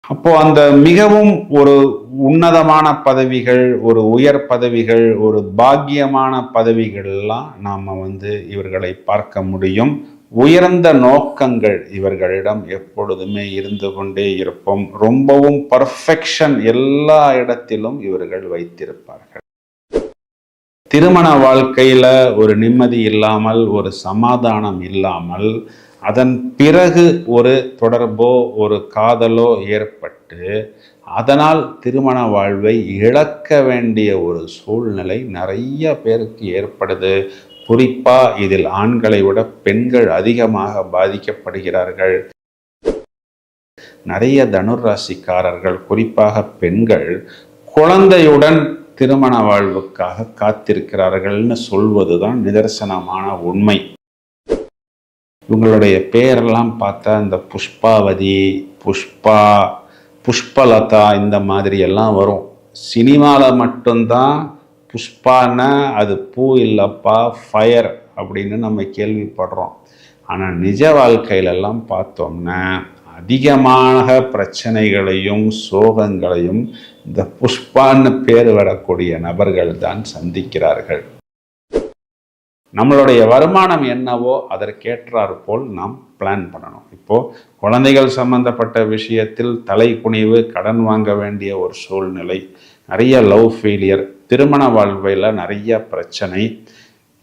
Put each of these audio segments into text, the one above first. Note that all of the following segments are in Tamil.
அப்போ அந்த மிகவும் ஒரு உன்னதமான பதவிகள், ஒரு உயர் பதவிகள், ஒரு பாக்கியமான பதவிகள் எல்லாம் நாம இவர்களை பார்க்க முடியும். உயர்ந்த நோக்கங்கள் இவர்களிடம் எப்பொழுதுமே இருந்து கொண்டே இருப்போம். ரொம்பவும் பர்ஃபெக்ஷன் எல்லா இடத்திலும் இவர்கள் வைத்திருப்பார்கள். திருமண வாழ்க்கையில ஒரு நிம்மதி இல்லாமல், ஒரு சமாதானம் இல்லாமல், அதன் பிறகு ஒரு தொடர்போ ஒரு காதலோ ஏற்பட்டு அதனால் திருமண வாழ்வை இழக்க வேண்டிய ஒரு சூழ்நிலை நிறைய பேருக்கு ஏற்படுது. குறிப்பா இதில் ஆண்களை விட பெண்கள் அதிகமாக பாதிக்கப்படுகிறார்கள். நிறைய தனுர் ராசிக்காரர்கள், குறிப்பாக பெண்கள், குழந்தையுடன் திருமண வாழ்வுக்காக காத்திருக்கிறார்கள்னு சொல்வதுதான் நிதர்சனமான உண்மை. இவங்களுடைய பெயரெல்லாம் பார்த்தா இந்த புஷ்பாவதி, புஷ்பா, புஷ்பலதா இந்த மாதிரி எல்லாம் வரும். சினிமாவில் மட்டும்தான் புஷ்பான்னா அது பூ இல்லப்பா, ஃபயர் அப்படின்னு நம்ம கேள்விப்படுறோம். ஆனால் நிஜ வாழ்க்கையிலெல்லாம் பார்த்தோம்னா அதிகமாக பிரச்சனைகளையும் சோகங்களையும் இந்த புஷ்பான்னு பேர் வரக்கூடிய நபர்கள் தான் சந்திக்கிறார்கள். நம்மளுடைய வருமானம் என்னவோ அதற்கேற்றாற் போல் நாம் பிளான் பண்ணணும். இப்போது குழந்தைகள் சம்பந்தப்பட்ட விஷயத்தில் தலை குனிவு, கடன் வாங்க வேண்டிய ஒரு சூழ்நிலை, நிறைய லவ் ஃபெயிலியர், திருமண வாழ்வில் நிறைய பிரச்சனை,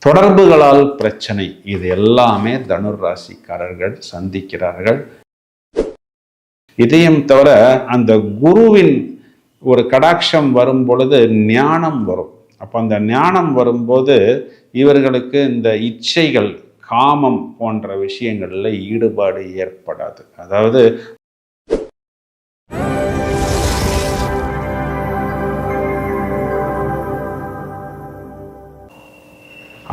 தொடர்புகளால் பிரச்சனை, இது எல்லாமே தனுர் ராசிக்காரர்கள் சந்திக்கிறார்கள். இதையும் தவிர அந்த குருவின் ஒரு கடாட்சம் வரும் பொழுது ஞானம் வரும். அப்போ அந்த ஞானம் வரும்போது இவர்களுக்கு இந்த இச்சைகள், காமம் போன்ற விஷயங்களில் ஈடுபாடு ஏற்படாது. அதாவது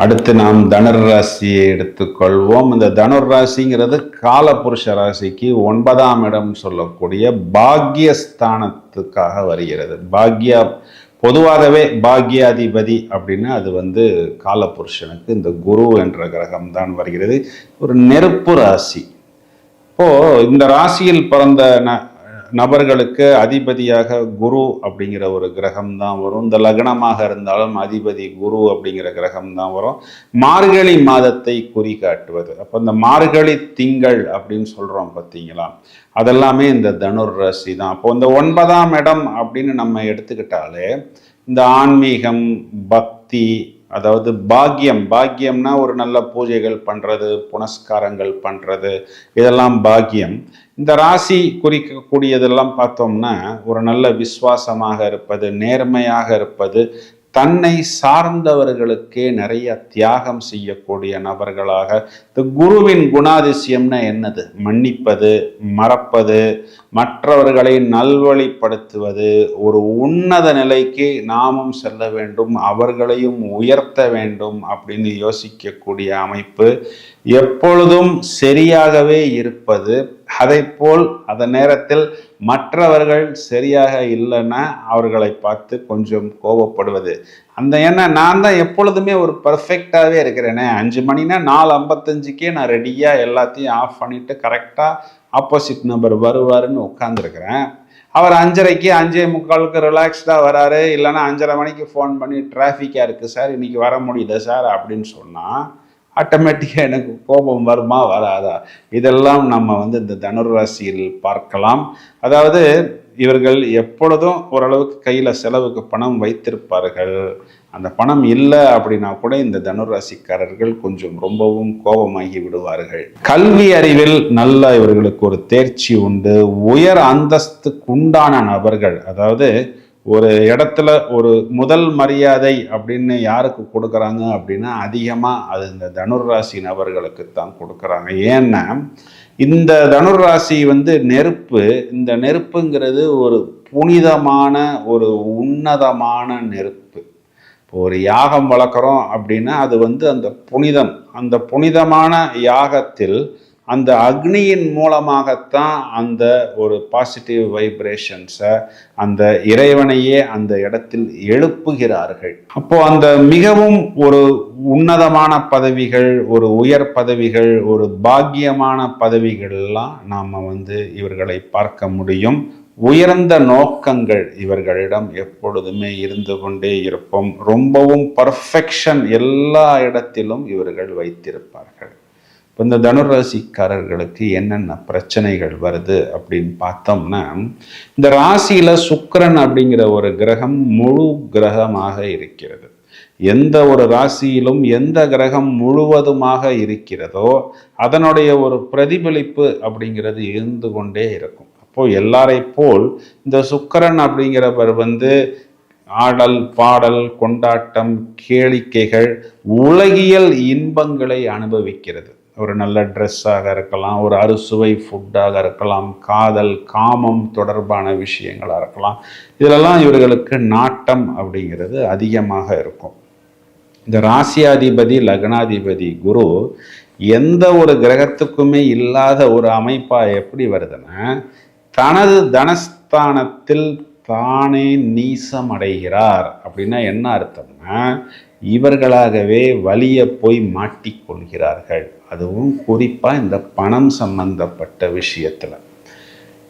அடுத்து நாம் தனுர் ராசியை எடுத்துக்கொள்வோம். இந்த தனுர் ராசிங்கிறது காலபுருஷ ராசிக்கு 9ஆம் இடம் சொல்லக்கூடிய பாக்யஸ்தானத்துக்காக வருகிறது. பொதுவாகவே பாக்யாதிபதி அப்படின்னா அது காலபுருஷனுக்கு இந்த குரு என்ற கிரகம் தான் வருகிறது. ஒரு நெருப்பு ராசி. இப்போது இந்த ராசியில் பிறந்த நபர்களுக்கு அதிபதியாக குரு அப்படிங்கிற ஒரு கிரகம் தான் வரும். இந்த லக்னமாக இருந்தாலும் அதிபதி குரு அப்படிங்கிற கிரகம் தான் வரும். மார்கழி மாதத்தை குறிகாட்டுவது. அப்போ இந்த மார்கழி திங்கள் அப்படின்னு சொல்கிறோம் பார்த்தீங்களா, அதெல்லாமே இந்த தனுர் ராசி தான். அப்போ இந்த 9ஆம் இடம் அப்படின்னு நம்ம எடுத்துக்கிட்டாலே இந்த ஆன்மீகம், பக்தி, அதாவது பாக்கியம்னா ஒரு நல்ல பூஜைகள் பண்ணுறது, புனஸ்காரங்கள் பண்ணுறது, இதெல்லாம் பாக்கியம். இந்த ராசி குறிக்கக்கூடியதெல்லாம் பார்த்தோம்னா ஒரு நல்ல விசுவாசமாக இருப்பது, நேர்மையாக இருப்பது, தன்னை சார்ந்தவர்களுக்கே நிறைய தியாகம் செய்யக்கூடிய நபர்களாக. இந்த குருவின் குணாதிசயம்னா என்னது? மன்னிப்பது, மறப்பது, மற்றவர்களை நல்வழிப்படுத்துவது, ஒரு உன்னத நிலைக்கு நாமும் செல்ல வேண்டும், அவர்களையும் உயர்த்த வேண்டும் அப்படின்னு யோசிக்கக்கூடிய அமைப்பு, எப்பொழுதும் சரியாகவே இருப்பது, அதை போல் அந்த நேரத்தில் மற்றவர்கள் சரியாக இல்லைன்னா அவர்களை பார்த்து கொஞ்சம் கோபப்படுவது. அந்த நான் தான் எப்பொழுதுமே ஒரு பர்ஃபெக்டாகவே இருக்கிறேனே, 5 மணினா 4:55 நான் ரெடியாக எல்லாத்தையும் ஆஃப் பண்ணிவிட்டு கரெக்டாக ஆப்போசிட் நம்பர் வருவாருன்னு உட்காந்துருக்கிறேன். அவர் 5:30க்கு 5:45 ரிலாக்ஸ்டாக வராரு, இல்லைன்னா 5:30 மணிக்கு ஃபோன் பண்ணி டிராஃபிக்காக இருக்குது சார், இன்றைக்கி வர முடியல சார் அப்படின்னு சொன்னால் ஆட்டோமேட்டிக்காக எனக்கு கோபம் வருமா வராதா? இதெல்லாம் நம்ம இந்த தனுர் ராசியில் பார்க்கலாம். அதாவது இவர்கள் எப்பொழுதும் ஓரளவுக்கு கையில் செலவுக்கு பணம் வைத்திருப்பார்கள். அந்த பணம் இல்லை அப்படின்னா கூட இந்த தனுர் ராசிக்காரர்கள் கொஞ்சம் ரொம்பவும் கோபமாகி விடுவார்கள். கல்வி அறிவில் நல்ல இவர்களுக்கு ஒரு தேர்ச்சி உண்டு. உயர் அந்தஸ்துக்கு உண்டான நபர்கள், அதாவது ஒரு இடத்துல ஒரு முதல் மரியாதை அப்படின்னு யாருக்கு கொடுக்குறாங்க அப்படின்னா அதிகமாக அது இந்த தனுர் ராசி நபர்களுக்கு தான் கொடுக்குறாங்க. ஏன்னா இந்த தனுர் ராசி நெருப்பு. இந்த நெருப்புங்கிறது ஒரு புனிதமான ஒரு உன்னதமான நெருப்பு. இப்போ ஒரு யாகம் வளர்க்குறோம் அப்படின்னா அது அந்த புனிதம். அந்த புனிதமான யாகத்தில் அந்த அக்னியின் மூலமாகத்தான் அந்த ஒரு பாசிட்டிவ் வைப்ரேஷன்ஸை, அந்த இறைவனையே அந்த இடத்தில் எழுப்புகிறார்கள். அப்போ அந்த மிகவும் ஒரு உன்னதமான பதவிகள், ஒரு உயர் பதவிகள், ஒரு பாக்கியமான பதவிகள் எல்லாம் நாம் இவர்களை பார்க்க முடியும். உயர்ந்த நோக்கங்கள் இவர்களிடம் எப்பொழுதுமே இருந்து கொண்டே இருப்போம். ரொம்பவும் பர்ஃபெக்ஷன் எல்லா இடத்திலும் இவர்கள் வைத்திருப்பார்கள். இப்போ இந்த தனுராசிக்காரர்களுக்கு என்னென்ன பிரச்சனைகள் வருது அப்படின்னு பார்த்தோம்னா, இந்த ராசியில சுக்கிரன் அப்படிங்கிற ஒரு கிரகம் முழு கிரகமாக இருக்கிறது. எந்த ஒரு ராசியிலும் எந்த கிரகம் முழுவதுமாக இருக்கிறதோ அதனுடைய ஒரு பிரதிபலிப்பு அப்படிங்கிறது இருந்து கொண்டே இருக்கும். அப்போ எல்லாரை போல் இந்த சுக்கிரன் அப்படிங்கிறவர் ஆடல் பாடல் கொண்டாட்டம் கேளிக்கைகள் உலகியல் இன்பங்களை அனுபவிக்கிறது. ஒரு நல்ல ட்ரெஸ்ஸாக இருக்கலாம், ஒரு அறுசுவை ஃபுட்டாக இருக்கலாம், காதல் காமம் தொடர்பான விஷயங்களாக இருக்கலாம். இதிலெல்லாம் இவர்களுக்கு நாட்டம் அப்படிங்கிறது அதிகமாக இருக்கும். இந்த ராசியாதிபதி லக்னாதிபதி குரு எந்த ஒரு கிரகத்துக்குமே இல்லாத ஒரு அமைப்பா எப்படி வருதுன்னா, தனது தனஸ்தானத்தில் தானே நீசம் அடைகிறார். அப்படின்னா என்ன அர்த்தம்னா, இவர்களாகவே வலிய போய் மாட்டிக்கொள்கிறார்கள். அதுவும் குறிப்பா இந்த பணம் சம்பந்தப்பட்ட விஷயத்துல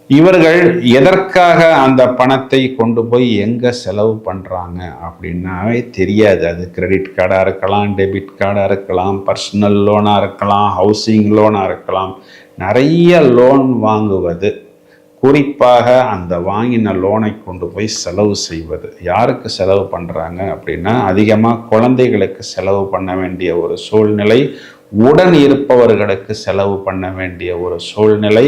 இவர்கள் எதற்காக அந்த பணத்தை கொண்டு போய் எங்க செலவு பண்றாங்க அப்படின்னாவே தெரியாது. அது கிரெடிட் கார்டா இருக்கலாம், டெபிட் கார்டா இருக்கலாம், பர்சனல் லோனா இருக்கலாம், ஹவுசிங் லோனா இருக்கலாம். நிறைய லோன் வாங்குவது, குறிப்பாக அந்த வாங்கின லோனை கொண்டு போய் செலவு செய்வது. யாருக்கு செலவு பண்ணுறாங்க அப்படின்னா, அதிகமாக குழந்தைகளுக்கு செலவு பண்ண வேண்டிய ஒரு சூழ்நிலை, உடன் இருப்பவர்களுக்கு செலவு பண்ண வேண்டிய ஒரு சூழ்நிலை.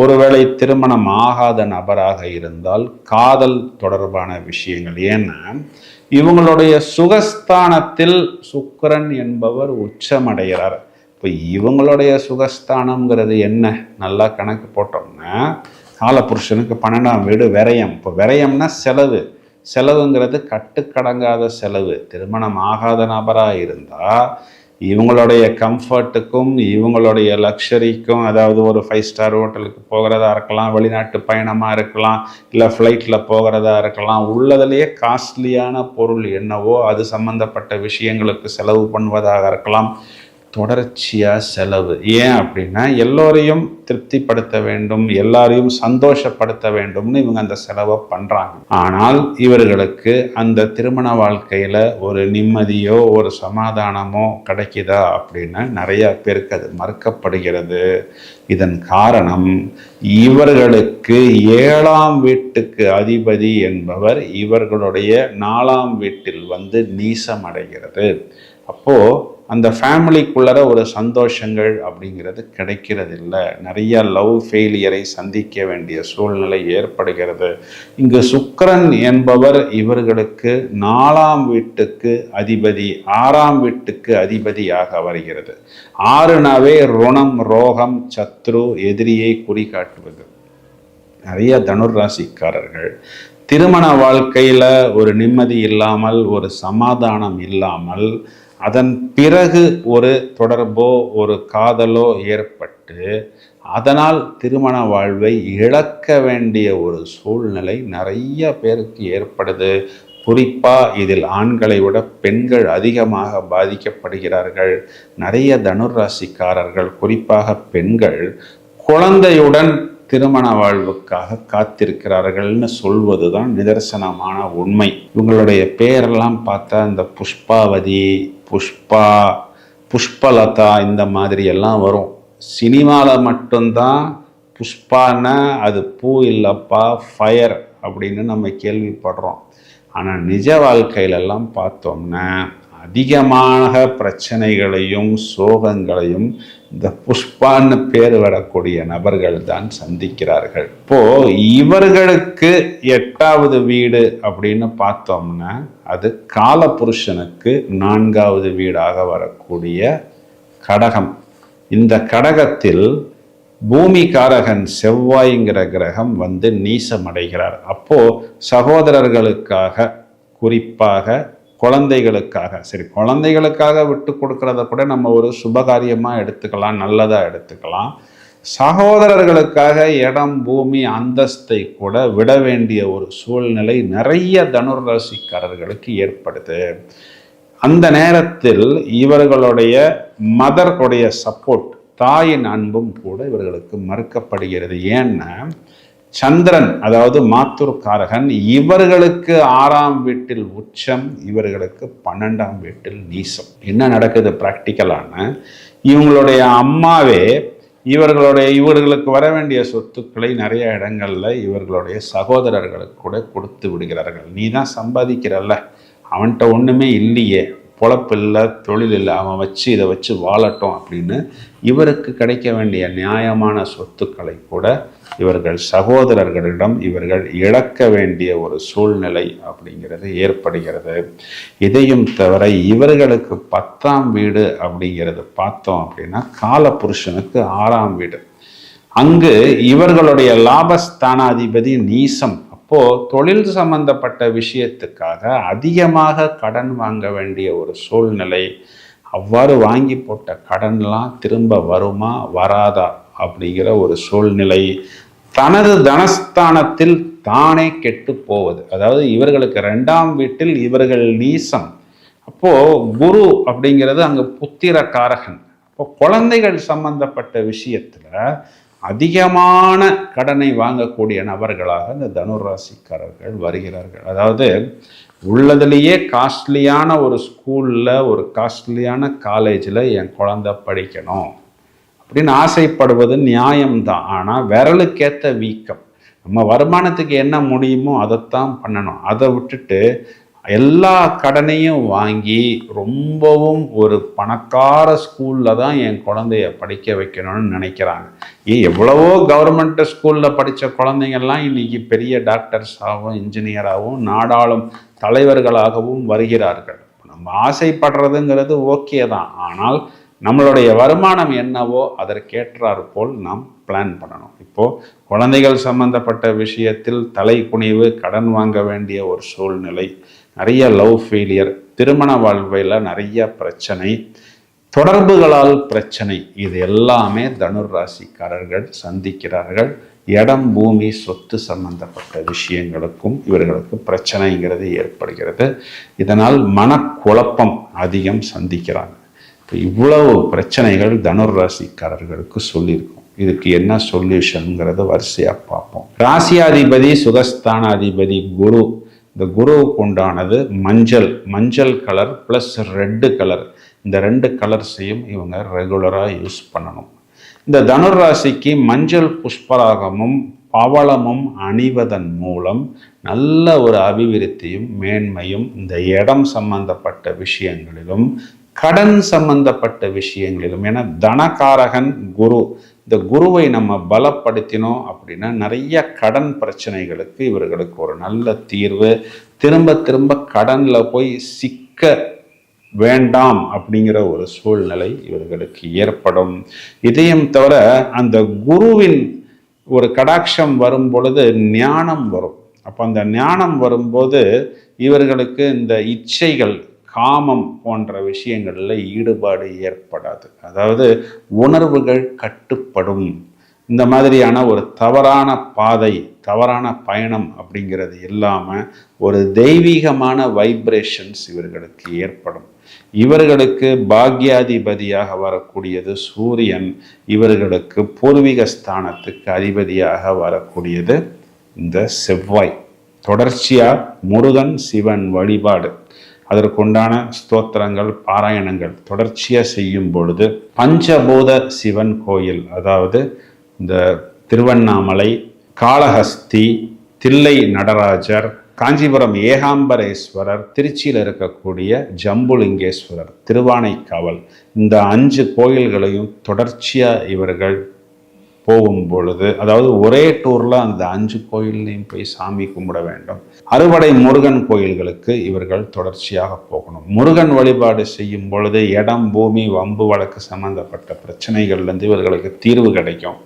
ஒருவேளை திருமணம் ஆகாத நபராக இருந்தால் காதல் தொடர்பான விஷயங்கள். ஏன்னா இவங்களுடைய சுகஸ்தானத்தில் சுக்கிரன் என்பவர் உச்சமடைகிறார். இப்போ இவங்களுடைய சுகஸ்தானம்ங்கிறது என்ன, நல்லா கணக்கு போட்டோம்னா, காலபுருஷனுக்கு 12ஆம் வீடு விரயம். இப்போ விரயம்னா செலவு. செலவுங்கிறது கட்டுக்கடங்காத செலவு. திருமணம் ஆகாத நபராக இருந்தால் இவங்களுடைய கம்ஃபர்ட்டுக்கும் இவங்களுடைய லக்ஸரிக்கும், அதாவது ஒரு 5 ஸ்டார் ஹோட்டலுக்கு போகிறதா இருக்கலாம், வெளிநாட்டு பயணமாக இருக்கலாம், இல்லை ஃப்ளைட்டில் போகிறதா இருக்கலாம், உள்ளதுலேயே காஸ்ட்லியான பொருள் என்னவோ அது சம்மந்தப்பட்ட விஷயங்களுக்கு செலவு பண்ணுவதாக இருக்கலாம். தொடர்ச்சியாக செலவு. ஏன் அப்படின்னா, எல்லோரையும் திருப்திப்படுத்த வேண்டும், எல்லாரையும் சந்தோஷப்படுத்த வேண்டும்னு இவங்க அந்த செலவை பண்ணுறாங்க. ஆனால் இவர்களுக்கு அந்த திருமண வாழ்க்கையில் ஒரு நிம்மதியோ ஒரு சமாதானமோ கிடைக்குதா அப்படின்னா நிறைய பேருக்கு அது மறுக்கப்படுகிறது. இதன் காரணம், இவர்களுக்கு 7ஆம் வீட்டுக்கு அதிபதி என்பவர் இவர்களுடைய 4ஆம் வீட்டில் நீசம் அடைகிறது. அப்போது அந்த ஃபேமிலிக்குள்ளற ஒரு சந்தோஷங்கள் அப்படிங்கிறது கிடைக்கிறது இல்லை. நிறைய லவ் ஃபெயிலியரை சந்திக்க வேண்டிய சூழ்நிலை ஏற்படுகிறது. இங்கு சுக்கிரன் என்பவர் இவர்களுக்கு 4ஆம் வீட்டுக்கு அதிபதி, 6ஆம் வீட்டுக்கு அதிபதியாக வருகிறது. 6னாவே ருணம், ரோகம், சத்ரு, எதிரியை குறிகாட்டுவது. நிறைய தனுராசிக்காரர்கள் திருமண வாழ்க்கையில் ஒரு நிம்மதி இல்லாமல், ஒரு சமாதானம் இல்லாமல், அதன் பிறகு ஒரு தொடர்போ ஒரு காதலோ ஏற்பட்டு அதனால் திருமண வாழ்வை இழக்க வேண்டிய ஒரு சூழ்நிலை நிறைய பேருக்கு ஏற்படுது. குறிப்பாக இதில் ஆண்களை விட பெண்கள் அதிகமாக பாதிக்கப்படுகிறார்கள். நிறைய தனுராசிக்காரர்கள், குறிப்பாக பெண்கள், குழந்தையுடன் திருமண வாழ்வுக்காக காத்திருக்கிறார்கள்னு சொல்வது தான் நிதர்சனமான உண்மை. இவங்களுடைய பேரெல்லாம் பார்த்தா இந்த புஷ்பாவதி, புஷ்பா, புஷ்பலதா இந்த மாதிரி எல்லாம் வரும். சினிமாவில் மட்டும்தான் புஷ்பான்னா அது பூ இல்லப்பா, ஃபயர் அப்படின்னு நம்ம கேள்விப்படுறோம். ஆனால் நிஜ வாழ்க்கையிலெல்லாம் பார்த்தோம்னா அதிகமாக பிரச்சனைகளையும் சோகங்களையும் இந்த புஷ்பான்னு பேர் வரக்கூடிய நபர்கள் தான் சந்திக்கிறார்கள். இப்போ இவர்களுக்கு 8வது வீடு அப்படின்னு பார்த்தோம்னா அது காலபுருஷனுக்கு 4வது வீடாக வரக்கூடிய கடகம். இந்த கடகத்தில் பூமிகாரகன் செவ்வாய்ங்கிற கிரகம் நீசமடைகிறார். அப்போ சகோதரர்களுக்காக, குறிப்பாக குழந்தைகளுக்காக, சரி குழந்தைகளுக்காக விட்டு கொடுக்கறத கூட நம்ம ஒரு சுபகாரியமாக எடுத்துக்கலாம், நல்லதாக எடுத்துக்கலாம். சகோதரர்களுக்காக இடம், பூமி, அந்தஸ்தை கூட விட வேண்டிய ஒரு சூழ்நிலை நிறைய தனுராசிக்காரர்களுக்கு ஏற்படுது. அந்த நேரத்தில் இவர்களுடைய மதருடைய சப்போர்ட், தாயின் அன்பும் கூட இவர்களுக்கு மறுக்கப்படுகிறது. ஏன்னா சந்திரன் அதாவது மாத்துர்காரகன் இவர்களுக்கு 6ஆம் வீட்டில் உச்சம், இவர்களுக்கு 12ஆம் வீட்டில் நீசம். என்ன நடக்குது பிராக்டிக்கலான, இவங்களுடைய அம்மாவே இவர்களுக்கு வர வேண்டிய சொத்துக்களை நிறைய இடங்கள்ல இவர்களுடைய சகோதரர்களுக்கு கூட கொடுத்து விடுகிறார்கள். நீ தான் சம்பாதிக்கிறல்ல, அவன்கிட்ட ஒண்ணுமே இல்லையே, பொழப்பு இல்லை, தொழில் இல்லை, அவன் இதை வச்சு வாழட்டும் அப்படின்னு இவருக்கு கிடைக்க வேண்டிய நியாயமான சொத்துக்களை கூட இவர்கள் சகோதரர்களிடம் இவர்கள் இழக்க வேண்டிய ஒரு சூழ்நிலை அப்படிங்கிறது ஏற்படுகிறது. இதையும் தவிர இவர்களுக்கு 10ஆம் வீடு அப்படிங்கிறது பார்த்தோம் அப்படின்னா காலபுருஷனுக்கு 6ஆம் வீடு. அங்கு இவர்களுடைய லாபஸ்தானாதிபதி நீசம். அப்போ தொழில் சம்பந்தப்பட்ட விஷயத்துக்காக அதிகமாக கடன் வாங்க வேண்டிய ஒரு சூழ்நிலை, அவ்வாறு வாங்கி போட்ட கடன்லாம் திரும்ப வருமா வராதா அப்படிங்கிற ஒரு சூழ்நிலை, தனது தனஸ்தானத்தில் தானே கெட்டு போவது. அதாவது இவர்களுக்கு 2ஆம் வீட்டில் இவர்கள் நீசம். அப்போ குரு அப்படிங்கிறது அங்க புத்திரகாரகன். அப்போ குழந்தைகள் சம்பந்தப்பட்ட விஷயத்துல அதிகமான கடனை வாங்கக்கூடிய நபர்களாக இந்த தனுராசிக்காரர்கள் வருகிறார்கள். அதாவது உள்ளதுலேயே காஸ்ட்லியான ஒரு ஸ்கூலில், ஒரு காஸ்ட்லியான காலேஜில் என் குழந்தை படிக்கணும் அப்படின்னு ஆசைப்படுவது நியாயம்தான். ஆனால் விரலுக்கேற்ற வீக்கம். நம்ம வருமானத்துக்கு என்ன முடியுமோ அதைத்தான் பண்ணணும். அதை விட்டுட்டு எல்லா கடனையும் வாங்கி ரொம்பவும் ஒரு பணக்கார ஸ்கூலில் தான் என் குழந்தைய படிக்க வைக்கணும்னு நினைக்கிறாங்க. எவ்வளவோ கவர்மெண்ட் ஸ்கூலில் படித்த குழந்தைங்கள்லாம் இன்னைக்கு பெரிய டாக்டர்ஸாகவும் இன்ஜினியராகவும் நாடாளும் தலைவர்களாகவும் வருகிறார்கள். நம்ம ஆசைப்படுறதுங்கிறது ஓகே தான். ஆனால் நம்மளுடைய வருமானம் என்னவோ அதற்கேற்றாறு போல் நாம் பிளான் பண்ணணும். இப்போது குழந்தைகள் சம்பந்தப்பட்ட விஷயத்தில் தலை குனிவு, கடன் வாங்க வேண்டிய ஒரு சூழ்நிலை, நிறைய லவ் ஃபெயிலியர், திருமண வாழ்வில் நிறைய பிரச்சனை, தொடர்புகளால் பிரச்சனை, இது எல்லாமே தனுர் ராசிக்காரர்கள் சந்திக்கிறார்கள். இடம், பூமி, சொத்து சம்பந்தப்பட்ட விஷயங்களுக்கும் இவர்களுக்கு பிரச்சனைங்கிறது ஏற்படுகிறது. இதனால் மனக்குழப்பம் அதிகம் சந்திக்கிறாங்க. இவ்வளவு பிரச்சனைகள் தனுர் ராசிக்காரர்களுக்கு சொல்லியிருக்கும். இதுக்கு என்ன சொல்யூஷனுங்கிறத வரிசையாக பார்ப்போம். ராசியாதிபதி சுகஸ்தானாதிபதி குரு. இந்த குருவுக்கு உண்டானது மஞ்சள் கலர் ப்ளஸ் ரெட்டு கலர். இந்த 2 கலர்ஸையும் இவங்க ரெகுலராக யூஸ் பண்ணணும். இந்த தனுர் ராசிக்கு மஞ்சள் புஷ்பராகமும் பவளமும் அணிவதன் மூலம் நல்ல ஒரு அபிவிருத்தியும் மேன்மையும் இந்த இடம் சம்பந்தப்பட்ட விஷயங்களிலும் கடன் சம்பந்தப்பட்ட விஷயங்களிலும், ஏன்னா தனகாரகன் குரு, இந்த குருவை நம்ம பலப்படுத்தினோம் அப்படின்னா நிறைய கடன் பிரச்சனைகளுக்கு இவர்களுக்கு ஒரு நல்ல தீர்வு. திரும்ப கடனில் போய் சிக்க வேண்டாம் அப்படிங்கிற ஒரு சூழ்நிலை இவர்களுக்கு ஏற்படும். இதையும் தவிர அந்த குருவின் ஒரு கடாட்சம் வரும் பொழுது ஞானம் வரும். அப்போ அந்த ஞானம் வரும்போது இவர்களுக்கு இந்த இச்சைகள், காமம் போன்ற விஷயங்களில் ஈடுபாடு ஏற்படாது. அதாவது உணர்வுகள் கட்டுப்படும். இந்த மாதிரியான ஒரு தவறான பாதை, தவறான பயணம் அப்படிங்கிறது இல்லாமல் ஒரு தெய்வீகமான வைப்ரேஷன்ஸ் இவர்களுக்கு ஏற்படும். இவர்களுக்கு பாக்யாதிபதியாக வரக்கூடியது சூரியன், இவர்களுக்கு பூர்வீக ஸ்தானத்துக்கு அதிபதியாக வரக்கூடியது இந்த செவ்வாய். தொடர்ச்சியாக முருகன் சிவன் வழிபாடு, அதற்குண்டான ஸ்தோத்திரங்கள், பாராயணங்கள் தொடர்ச்சியாக செய்யும் பொழுது பஞ்சபூத சிவன் கோயில், அதாவது இந்த திருவண்ணாமலை, காளஹஸ்தி, தில்லை நடராஜர், காஞ்சிபுரம் ஏகாம்பரேஸ்வரர், திருச்சியில் இருக்கக்கூடிய ஜம்புலிங்கேஸ்வரர், திருவானைக்காவல், இந்த 5 கோயில்களையும் தொடர்ச்சியாக இவர்கள் போகும் பொழுது, அதாவது ஒரே டூரில் அந்த 5 கோயில்லையும் போய் சாமி கும்பிட வேண்டும். அறுபடை முருகன் கோயில்களுக்கு இவர்கள் தொடர்ச்சியாக போகணும். முருகன் வழிபாடு செய்யும் பொழுது இடம், பூமி, வம்பு வழக்கு சம்பந்தப்பட்ட பிரச்சனைகள்லேருந்து இவர்களுக்கு தீர்வு கிடைக்கும்.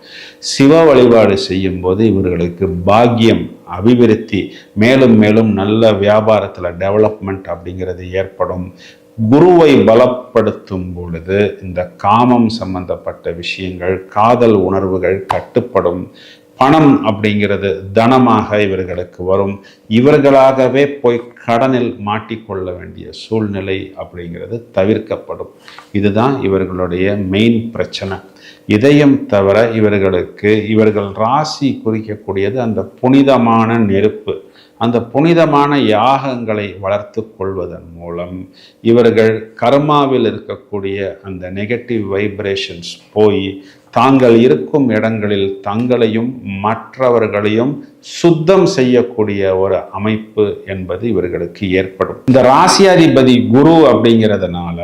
சிவ வழிபாடு செய்யும் போது இவர்களுக்கு பாக்கியம், அபிவிருத்தி, மேலும் மேலும் நல்ல வியாபாரத்தில் டெவலப்மெண்ட் அப்படிங்கிறது ஏற்படும். குருவை பலப்படுத்தும் பொழுது இந்த காமம் சம்பந்தப்பட்ட விஷயங்கள், காதல் உணர்வுகள் கட்டுப்படும். பணம் அப்படிங்கிறது தனமாக இவர்களுக்கு வரும். இவர்களாகவே போய் கடனில் மாட்டிக்கொள்ள வேண்டிய சூழ்நிலை அப்படிங்கிறது தவிர்க்கப்படும். இதுதான் இவர்களுடைய மெயின் பிரச்சனை. இதையும் தவிர இவர்கள் ராசி குறிக்கக்கூடியது அந்த புனிதமான நெருப்பு. அந்த புனிதமான யாகங்களை வளர்த்து கொள்வதன் மூலம் இவர்கள் கர்மாவில் இருக்கக்கூடிய அந்த நெகட்டிவ் வைப்ரேஷன்ஸ் போய் தாங்கள் இருக்கும் இடங்களில் தங்களையும் மற்றவர்களையும் சுத்தம் செய்யக்கூடிய ஒரு அமைப்பு என்பது இவர்களுக்கு ஏற்படும். இந்த ராசியாதிபதி குரு அப்படிங்கிறதுனால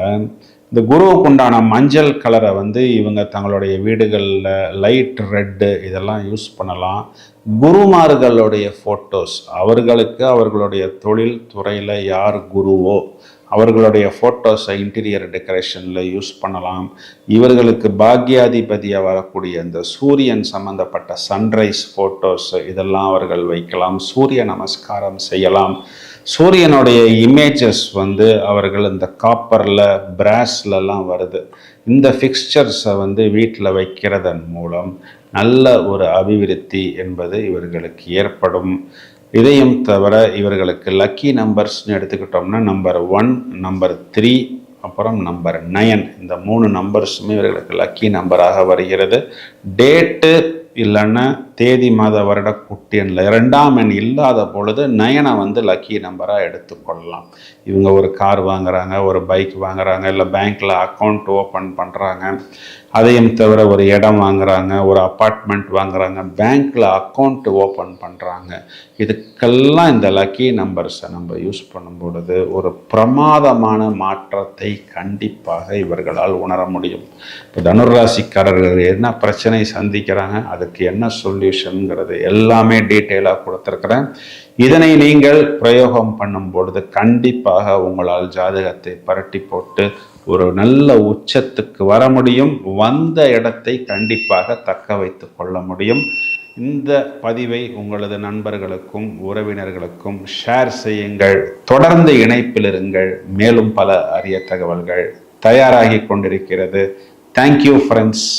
இந்த குருவுக்கு உண்டான மஞ்சள் கலரை இவங்க தங்களுடைய வீடுகளில் லைட் ரெட்டு இதெல்லாம் யூஸ் பண்ணலாம். குருமார்களுடைய ஃபோட்டோஸ், அவர்களுடைய தொழில் துறையில் யார் குருவோ அவர்களுடைய ஃபோட்டோஸை இன்டீரியர் டெக்கரேஷனில் யூஸ் பண்ணலாம். இவர்களுக்கு பாக்யாதிபதியாக வரக்கூடிய இந்த சூரியன் சம்பந்தப்பட்ட சன்ரைஸ் ஃபோட்டோஸ் இதெல்லாம் அவர்கள் வைக்கலாம். சூரிய நமஸ்காரம் செய்யலாம். சூரியனுடைய இமேஜஸ் அவர்கள் இந்த காப்பரில் பிராஸ்லலாம் வருது. இந்த ஃபிக்ஸ்சர்ஸை வீட்டில் வைக்கிறதன் மூலம் நல்ல ஒரு அபிவிருத்தி என்பது இவர்களுக்கு ஏற்படும். இதையும் தவிர இவர்களுக்கு லக்கி நம்பர்ஸ்னு எடுத்துக்கிட்டோம்னா நம்பர் 1, நம்பர் 3, அப்புறம் நம்பர் 9, இந்த 3 நம்பர்ஸுமே இவர்களுக்கு லக்கி நம்பராக வருகிறது. டேட்டு இல்லைன்னா தேதி மாத வருட குட்டியனில் 2ஆம் எண் இல்லாத பொழுது 9 லக்கி நம்பராக எடுத்துக்கொள்ளலாம். இவங்க ஒரு கார் வாங்குறாங்க, ஒரு பைக் வாங்குறாங்க, இல்லை பேங்க்கில் அக்கௌண்ட் ஓப்பன் பண்ணுறாங்க, அதையும் தவிர ஒரு இடம் வாங்குறாங்க, ஒரு அப்பார்ட்மெண்ட் வாங்குறாங்க, பேங்க்கில் அக்கௌண்ட் ஓப்பன் பண்ணுறாங்க. இதுக்கெல்லாம் இந்த லக்கி நம்பர்ஸை நம்ம யூஸ் பண்ணும் பொழுது ஒரு பிரமாதமான மாற்றத்தை கண்டிப்பாக இவர்களால் உணர முடியும். இப்போ தனுராசிக்காரர்கள் என்ன பிரச்சனை சந்திக்கிறாங்க, அதுக்கு என்ன சொல்யூஷனுங்கிறது எல்லாமே டீட்டெயிலாக கொடுத்துருக்குறேன். இதனை நீங்கள் பிரயோகம் பண்ணும் பொழுது கண்டிப்பாக உங்களால் ஜாதகத்தை பரட்டி போட்டு ஒரு நல்ல உச்சத்துக்கு வர முடியும். வந்த இடத்தை கண்டிப்பாக தக்க வைத்து கொள்ள முடியும். இந்த பதிவை உங்களது நண்பர்களுக்கும் உறவினர்களுக்கும் ஷேர் செய்யுங்கள். தொடர்ந்து இணைப்பில் இருங்கள். மேலும் பல அரிய தகவல்கள் தயாராகி கொண்டிருக்கிறது. Thank you friends.